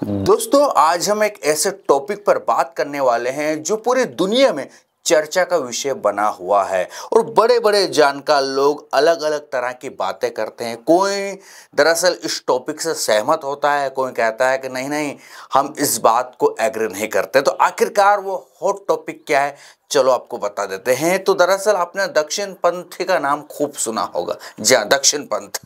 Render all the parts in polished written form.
दोस्तों, आज हम एक ऐसे टॉपिक पर बात करने वाले हैं जो पूरी दुनिया में चर्चा का विषय बना हुआ है और बड़े बड़े जानकार लोग अलग अलग तरह की बातें करते हैं। कोई दरअसल इस टॉपिक से सहमत होता है, कोई कहता है कि नहीं नहीं हम इस बात को एग्री नहीं करते। तो आखिरकार वो हॉट टॉपिक क्या है, चलो आपको बता देते हैं। तो दरअसल आपने दक्षिण पंथी का नाम खूब सुना होगा। जी हाँ, दक्षिण पंथ।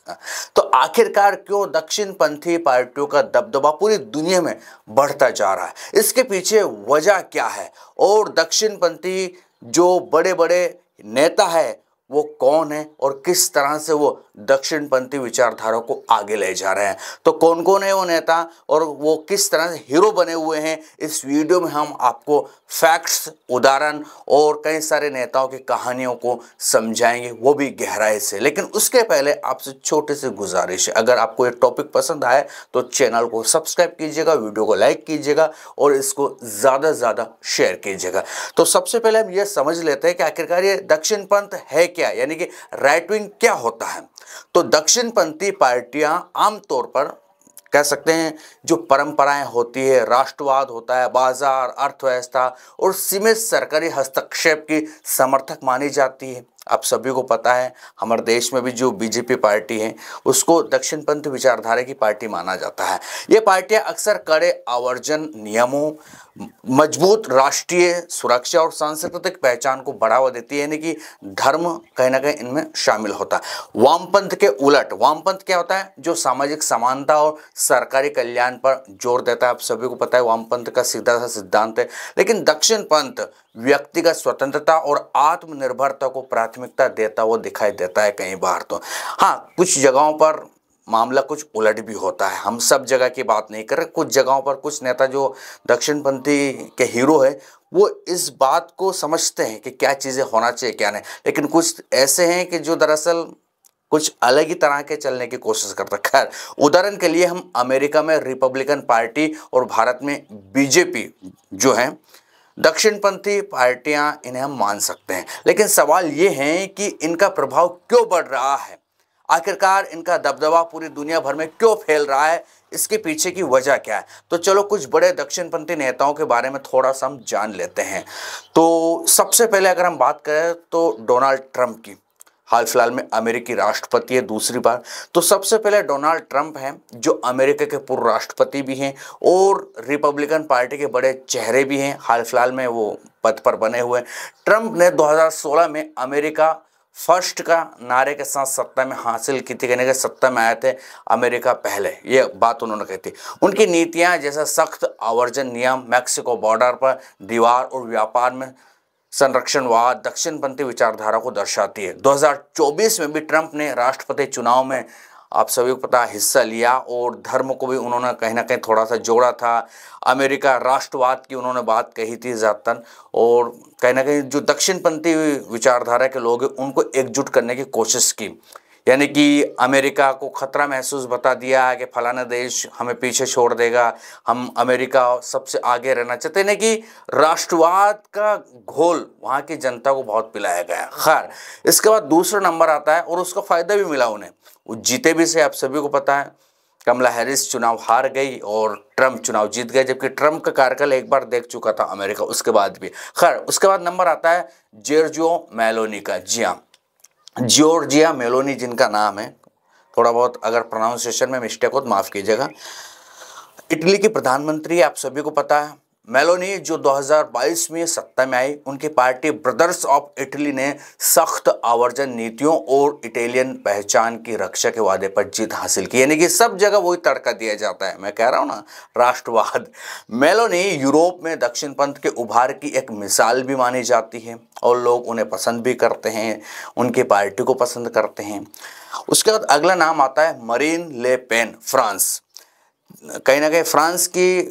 तो आखिरकार क्यों दक्षिण पंथी पार्टियों का दबदबा पूरी दुनिया में बढ़ता जा रहा है, इसके पीछे वजह क्या है और दक्षिण पंथी जो बड़े बड़े नेता है वो कौन है और किस तरह से वो दक्षिण पंथी विचारधारा को आगे ले जा रहे हैं। तो कौन कौन है वो नेता और वो किस तरह से हीरो बने हुए हैं, इस वीडियो में हम आपको फैक्ट्स, उदाहरण और कई सारे नेताओं की कहानियों को समझाएंगे, वो भी गहराई से। लेकिन उसके पहले आपसे छोटी सी गुजारिश है, अगर आपको ये टॉपिक पसंद आए तो चैनल को सब्सक्राइब कीजिएगा, वीडियो को लाइक कीजिएगा और इसको ज़्यादा से ज़्यादा शेयर कीजिएगा। तो सबसे पहले हम ये समझ लेते हैं कि आखिरकार ये दक्षिण पंथ है क्या, यानी कि राइट विंग क्या होता है। तो दक्षिणपंथी पार्टियां आमतौर पर कह सकते हैं जो परंपराएं होती है, राष्ट्रवाद होता है, बाजार, अर्थव्यवस्था और सीमित सरकारी हस्तक्षेप की समर्थक मानी जाती है। आप सभी को पता है हमारे देश में भी जो बीजेपी पार्टी है उसको दक्षिणपंथी विचारधारा की पार्टी माना जाता है। ये पार्टियां अक्सर कड़े आवर्जन नियमों, मजबूत राष्ट्रीय सुरक्षा और सांस्कृतिक पहचान को बढ़ावा देती है, यानी कि धर्म कहीं ना कहीं इनमें शामिल होता है। वामपंथ के उलट, वामपंथ क्या होता है, जो सामाजिक समानता और सरकारी कल्याण पर जोर देता है। आप सभी को पता है वामपंथ का सीधा सा सिद्धांत है। लेकिन दक्षिण पंथ व्यक्तिगत स्वतंत्रता और आत्मनिर्भरता को प्राथमिकता देता हुआ दिखाई देता है कई बार। तो हाँ, कुछ जगहों पर मामला कुछ उलट भी होता है। हम सब जगह की बात नहीं कर रहे, कुछ जगहों पर कुछ नेता जो दक्षिणपंथी के हीरो है वो इस बात को समझते हैं कि क्या चीज़ें होना चाहिए क्या नहीं। लेकिन कुछ ऐसे हैं कि जो दरअसल कुछ अलग ही तरह के चलने की कोशिश करते हैं। खैर, उदाहरण के लिए हम अमेरिका में रिपब्लिकन पार्टी और भारत में बीजेपी जो है दक्षिणपंथी पार्टियां, इन्हें हम मान सकते हैं। लेकिन सवाल ये है कि इनका प्रभाव क्यों बढ़ रहा है, आखिरकार इनका दबदबा पूरी दुनिया भर में क्यों फैल रहा है, इसके पीछे की वजह क्या है। तो चलो कुछ बड़े दक्षिणपंथी नेताओं के बारे में थोड़ा सा हम जान लेते हैं। तो सबसे पहले अगर हम बात करें तो डोनाल्ड ट्रंप की, हाल फिलहाल में अमेरिकी राष्ट्रपति है दूसरी बार। तो सबसे पहले डोनाल्ड ट्रंप हैं जो अमेरिका के पूर्व राष्ट्रपति भी हैं और रिपब्लिकन पार्टी के बड़े चेहरे भी हैं, हाल फिलहाल में वो पद पर बने हुए। ट्रंप ने 2016 में अमेरिका फर्स्ट का नारे के साथ सत्ता में हासिल की थी, कहने के सत्ता में आए थे अमेरिका पहले, ये बात उन्होंने कही थी। उनकी नीतियां जैसे सख्त आवर्जन नियम, मैक्सिको बॉर्डर पर दीवार और व्यापार में संरक्षणवाद दक्षिणपंथी विचारधारा को दर्शाती है। 2024 में भी ट्रंप ने राष्ट्रपति चुनाव में, आप सभी को पता, हिस्सा लिया और धर्म को भी उन्होंने कहीं ना कहीं थोड़ा सा जोड़ा था। अमेरिका राष्ट्रवाद की उन्होंने बात कही थी ज़्यादातर, और कहीं ना कहीं जो दक्षिणपंथी विचारधारा के लोग हैं उनको एकजुट करने की कोशिश की, यानी कि अमेरिका को खतरा महसूस बता दिया है कि फलाना देश हमें पीछे छोड़ देगा, हम अमेरिका सबसे आगे रहना चाहते हैं। कि राष्ट्रवाद का घोल वहाँ की जनता को बहुत पिलाया गया। खैर, इसके बाद दूसरा नंबर आता है और उसका फ़ायदा भी मिला उन्हें, वो जीते भी से। आप सभी को पता है कमला हैरिस चुनाव हार गई और ट्रंप चुनाव जीत गए, जबकि ट्रंप का कार्यकाल एक बार देख चुका था अमेरिका उसके बाद भी। खैर, उसके बाद नंबर आता है जॉर्जिया मेलोनी का। जी हाँ, जॉर्जिया मेलोनी जिनका नाम है, थोड़ा बहुत अगर प्रोनाउंसिएशन में मिस्टेक हो तो माफ़ कीजिएगा, इटली की प्रधानमंत्री, आप सभी को पता है। मेलोनी जो 2022 में सत्ता में आई, उनकी पार्टी ब्रदर्स ऑफ इटली ने सख्त आवर्जन नीतियों और इटालियन पहचान की रक्षा के वादे पर जीत हासिल की, यानी कि सब जगह वही तड़का दिया जाता है। मैं कह रहा हूँ ना, राष्ट्रवाद। मेलोनी यूरोप में दक्षिणपंथ के उभार की एक मिसाल भी मानी जाती है और लोग उन्हें पसंद भी करते हैं, उनकी पार्टी को पसंद करते हैं। उसके बाद अगला नाम आता है मरीन ले पेन, फ्रांस। कहीं ना कहीं फ्रांस की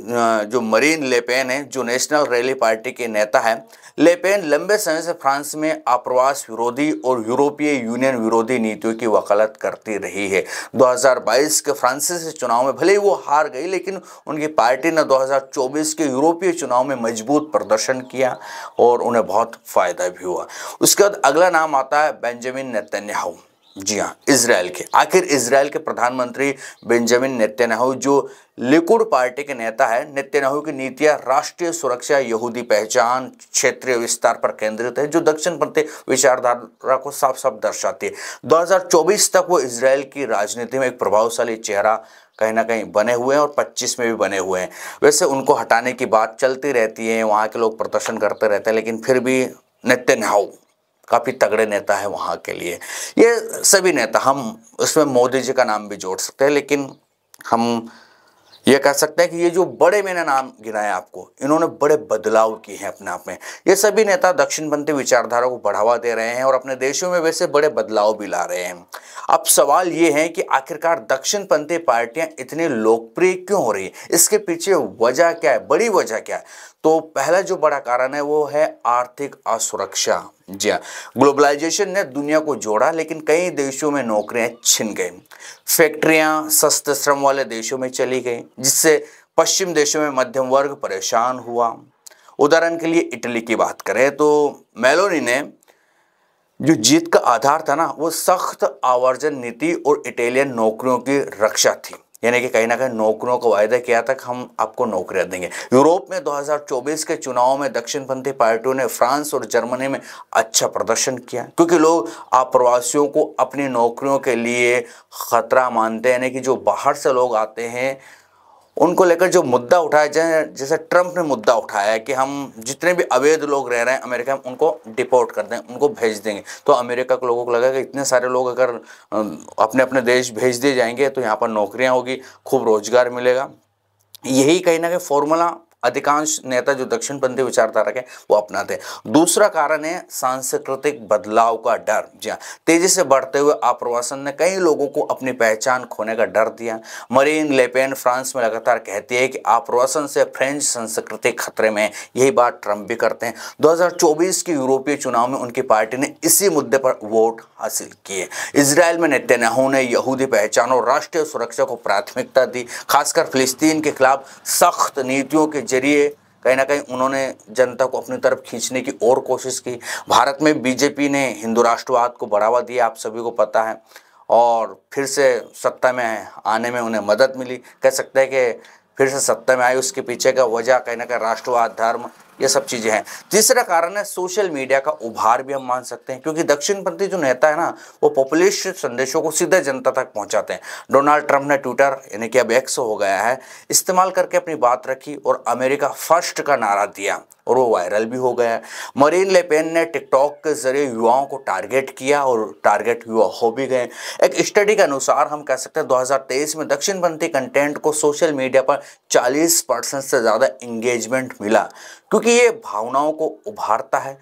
जो मरीन ले पेन है, जो नेशनल रैली पार्टी के नेता है। ले पेन लंबे समय से फ्रांस में आप्रवास विरोधी और यूरोपीय यूनियन विरोधी नीतियों की वकालत करती रही है। 2022 के फ्रांसीसी चुनाव में भले ही वो हार गई, लेकिन उनकी पार्टी ने 2024 के यूरोपीय चुनाव में मजबूत प्रदर्शन किया और उन्हें बहुत फायदा भी हुआ। उसके बाद अगला नाम आता है बेंजामिन नेतन्याहू। जी हाँ, इजराइल के, आखिर इजराइल के प्रधानमंत्री बेंजामिन नेतन्याहू जो लिकुड पार्टी के नेता है। नेतन्याहू की नीतियां राष्ट्रीय सुरक्षा, यहूदी पहचान, क्षेत्रीय विस्तार पर केंद्रित है, जो दक्षिणपंथी विचारधारा को साफ साफ दर्शाती है। 2024 तक वो इजराइल की राजनीति में एक प्रभावशाली चेहरा कहीं ना कहीं बने हुए हैं और 25 में भी बने हुए हैं। वैसे उनको हटाने की बात चलती रहती है, वहाँ के लोग प्रदर्शन करते रहते हैं, लेकिन फिर भी नेतन्याहू काफ़ी तगड़े नेता है वहाँ के लिए। ये सभी नेता, हम उसमें मोदी जी का नाम भी जोड़ सकते हैं, लेकिन हम ये कह सकते हैं कि ये जो बड़े मैंने नाम गिनाए आपको, इन्होंने बड़े बदलाव किए हैं अपने आप में। ये सभी नेता दक्षिणपंथी विचारधारा को बढ़ावा दे रहे हैं और अपने देशों में वैसे बड़े बदलाव भी ला रहे हैं। अब सवाल ये है कि आखिरकार दक्षिणपंथी पार्टियां इतनी लोकप्रिय क्यों हो रही है, इसके पीछे वजह क्या है, बड़ी वजह क्या है? तो पहला जो बड़ा कारण है वो है आर्थिक असुरक्षा। जी हाँ, ग्लोबलाइजेशन ने दुनिया को जोड़ा, लेकिन कई देशों में नौकरियां छिन गई। फैक्ट्रियां सस्ते श्रम वाले देशों में चली गई, जिससे पश्चिम देशों में मध्यम वर्ग परेशान हुआ। उदाहरण के लिए इटली की बात करें तो मेलोनी ने जो जीत का आधार था ना, वो सख्त आवर्जन नीति और इटालियन नौकरियों की रक्षा थी। यानी कि कहीं ना कहीं नौकरियों को वायदा किया था कि हम आपको नौकरियां देंगे। यूरोप में 2024 के चुनाव में दक्षिणपंथी पार्टियों ने फ्रांस और जर्मनी में अच्छा प्रदर्शन किया, क्योंकि लोग आप्रवासियों को अपनी नौकरियों के लिए खतरा मानते हैं। यानी कि जो बाहर से लोग आते हैं उनको लेकर जो मुद्दा उठाया जाए, जैसे ट्रंप ने मुद्दा उठाया है कि हम जितने भी अवैध लोग रह रहे हैं अमेरिका में, उनको डिपोर्ट कर दें, उनको भेज देंगे। तो अमेरिका के लोगों को लगा कि इतने सारे लोग अगर अपने अपने देश भेज दिए जाएंगे तो यहाँ पर नौकरियाँ होगी, खूब रोजगार मिलेगा। यही कहीं ना कहीं फॉर्मूला अधिकांश नेता जो दक्षिणपंथी विचारधारा के वो अपनाते हैं। दूसरा कारण है सांस्कृतिक बदलाव का डर। जी हाँ, तेजी से बढ़ते हुए आप्रवासन ने कई लोगों को अपनी पहचान खोने का डर दिया। मरीन ले पेन फ्रांस में लगातार कहती है कि आप्रवासन से फ्रेंच संस्कृति खतरे में है। यही बात ट्रंप भी करते हैं। 2024 के यूरोपीय चुनाव में उनकी पार्टी ने इसी मुद्दे पर वोट हासिल किए। इजराइल में नेतन्याहू ने यहूदी पहचान और राष्ट्रीय सुरक्षा को प्राथमिकता दी। खासकर फिलिस्तीन के खिलाफ सख्त नीतियों के जरिए कहीं ना कहीं उन्होंने जनता को अपनी तरफ खींचने की और कोशिश की। भारत में बीजेपी ने हिंदू राष्ट्रवाद को बढ़ावा दिया, आप सभी को पता है, और फिर से सत्ता में आने में उन्हें मदद मिली। कह सकते हैं कि फिर से सत्ता में आई, उसके पीछे का वजह कहीं ना कहीं राष्ट्रवाद, धर्म, ये सब चीज़ें हैं। तीसरा कारण है सोशल मीडिया का उभार भी हम मान सकते हैं, क्योंकि दक्षिणपंथी जो नेता है ना, वो पॉपुलिस्ट संदेशों को सीधे जनता तक पहुंचाते हैं। डोनाल्ड ट्रंप ने ट्विटर, यानी कि अब एक्स हो गया है, इस्तेमाल करके अपनी बात रखी और अमेरिका फर्स्ट का नारा दिया और वो वायरल भी हो गया। मरीन ले पेन ने टिकटॉक के जरिए युवाओं को टारगेट किया और टारगेट युवा हो भी गए। एक स्टडी के अनुसार हम कह सकते हैं 2023 में दक्षिणपंथी कंटेंट को सोशल मीडिया पर 40% से ज़्यादा इंगेजमेंट मिला, क्योंकि ये भावनाओं को उभारता है।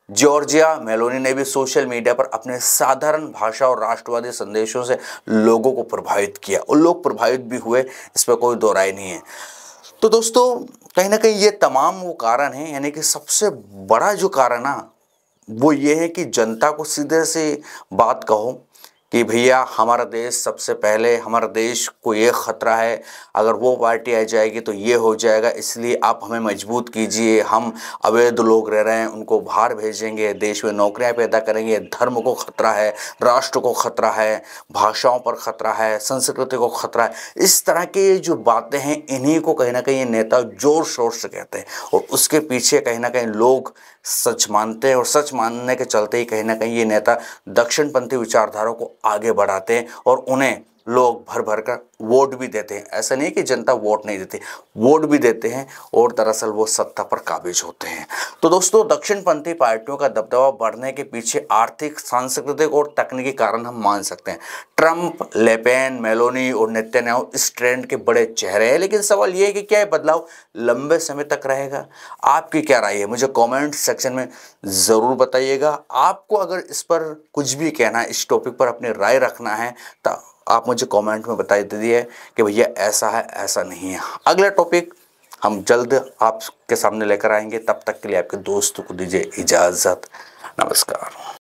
जॉर्जिया मेलोनी ने भी सोशल मीडिया पर अपने साधारण भाषा और राष्ट्रवादी संदेशों से लोगों को प्रभावित किया और लोग प्रभावित भी हुए, इस पर कोई दो राय नहीं है। तो दोस्तों, कहीं ना कहीं ये तमाम वो कारण हैं, यानी कि सबसे बड़ा जो कारण ना वो ये है कि जनता को सीधे से बात कहो कि भैया हमारा देश सबसे पहले, हमारा देश को ये खतरा है, अगर वो पार्टी आ जाएगी तो ये हो जाएगा, इसलिए आप हमें मजबूत कीजिए। हम अवैध लोग रह रहे हैं, उनको बाहर भेजेंगे, देश में नौकरियां पैदा करेंगे। धर्म को खतरा है, राष्ट्र को खतरा है, भाषाओं पर खतरा है, संस्कृति को खतरा है। इस तरह की जो बातें हैं, इन्हीं को कहीं ना कहीं ये नेता जोर शोर से कहते हैं और उसके पीछे कहीं ना कहीं लोग सच मानते हैं और सच मानने के चलते ही कहीं ना कहीं ये नेता दक्षिणपंथी विचारधारा को आगे बढ़ाते हैं और उन्हें लोग भर भर कर वोट भी देते हैं। ऐसा नहीं कि जनता वोट नहीं देती, वोट भी देते हैं और दरअसल वो सत्ता पर काबिज होते हैं। तो दोस्तों, दक्षिणपंथी पार्टियों का दबदबा बढ़ने के पीछे आर्थिक, सांस्कृतिक और तकनीकी कारण हम मान सकते हैं। ट्रंप, ले पेन, मेलोनी और नेतन्याहू इस ट्रेंड के बड़े चेहरे हैं, लेकिन सवाल ये है कि क्या ये बदलाव लंबे समय तक रहेगा? आपकी क्या राय है? मुझे कमेंट सेक्शन में ज़रूर बताइएगा। आपको अगर इस पर कुछ भी कहना है, इस टॉपिक पर अपनी राय रखना है, तो आप मुझे कमेंट में बता दीजिए कि भैया ऐसा है, ऐसा नहीं है। अगला टॉपिक हम जल्द आपके सामने लेकर आएंगे। तब तक के लिए आपके दोस्तों को दीजिए इजाज़त। नमस्कार।